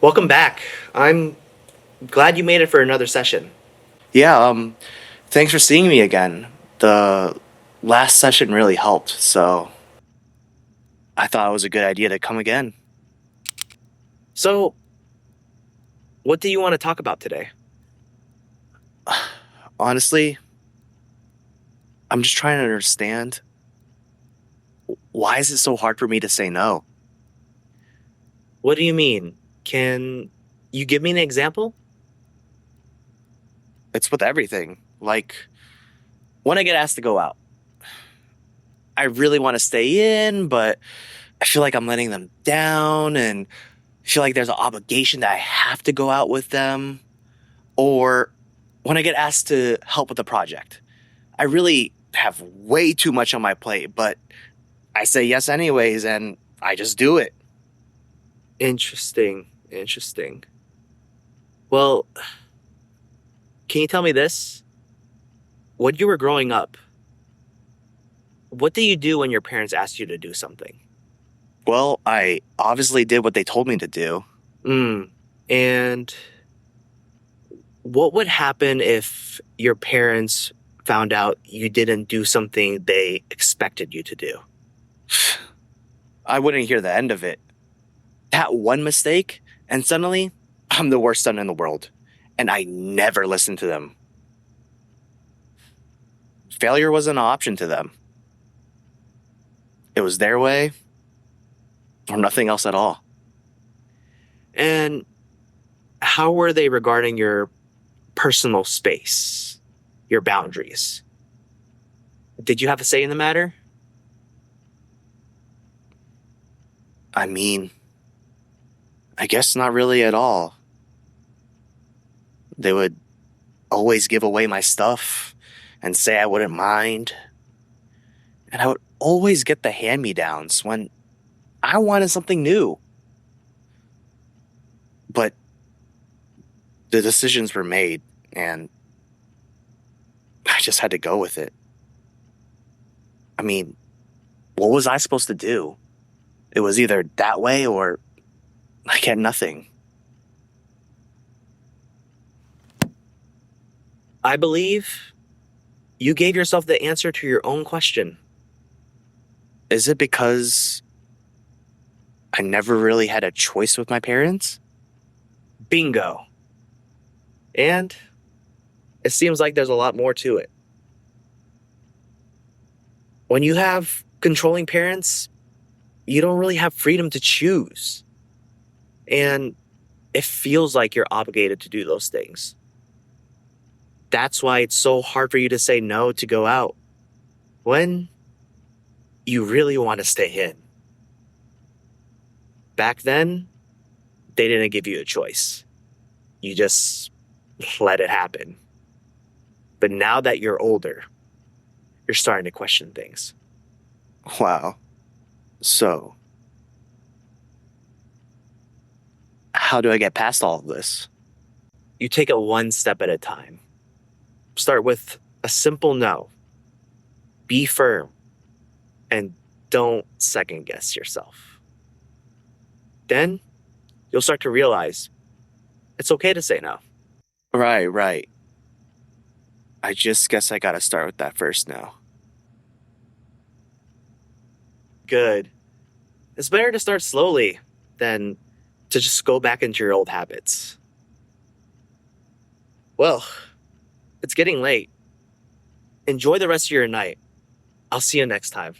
Welcome back. I'm glad you made it for another session. Yeah, thanks for seeing me again. The last session really helped, so I thought it was a good idea to come again. So, what do you want to talk about today? Honestly, I'm just trying to understand why is it so hard for me to say no? What do you mean? Can you give me an example? It's with everything. Like, when I get asked to go out, I really want to stay in, but I feel like I'm letting them down and I feel like there's an obligation that I have to go out with them. Or when I get asked to help with a project, I really have way too much on my plate, but I say yes anyways and I just do it. Interesting. Well, can you tell me this? When you were growing up, what did you do when your parents asked you to do something? Well, I obviously did what they told me to do. And what would happen if your parents found out you didn't do something they expected you to do? I wouldn't hear the end of it. That one mistake, and suddenly I'm the worst son in the world. And I never listened to them. Failure wasn't an option to them. It was their way or nothing else at all. And how were they regarding your personal space, your boundaries? Did you have a say in the matter? I mean, I guess not really at all. They would always give away my stuff and say I wouldn't mind. And I would always get the hand me downs when I wanted something new. But the decisions were made, and I just had to go with it. I mean, what was I supposed to do? It was either that way or I get nothing. I believe you gave yourself the answer to your own question. Is it because I never really had a choice with my parents? Bingo. And it seems like there's a lot more to it. When you have controlling parents, you don't really have freedom to choose. And it feels like you're obligated to do those things. That's why it's so hard for you to say no to go out when you really want to stay in. Back then, they didn't give you a choice. You just let it happen. But now that you're older, you're starting to question things. Wow. So, how do I get past all of this? You take it one step at a time. Start with a simple no. Be firm and don't second guess yourself. Then you'll start to realize it's okay to say no. Right. I just guess I gotta start with that first now. Good. It's better to start slowly than to just go back into your old habits. Well, it's getting late. Enjoy the rest of your night. I'll see you next time.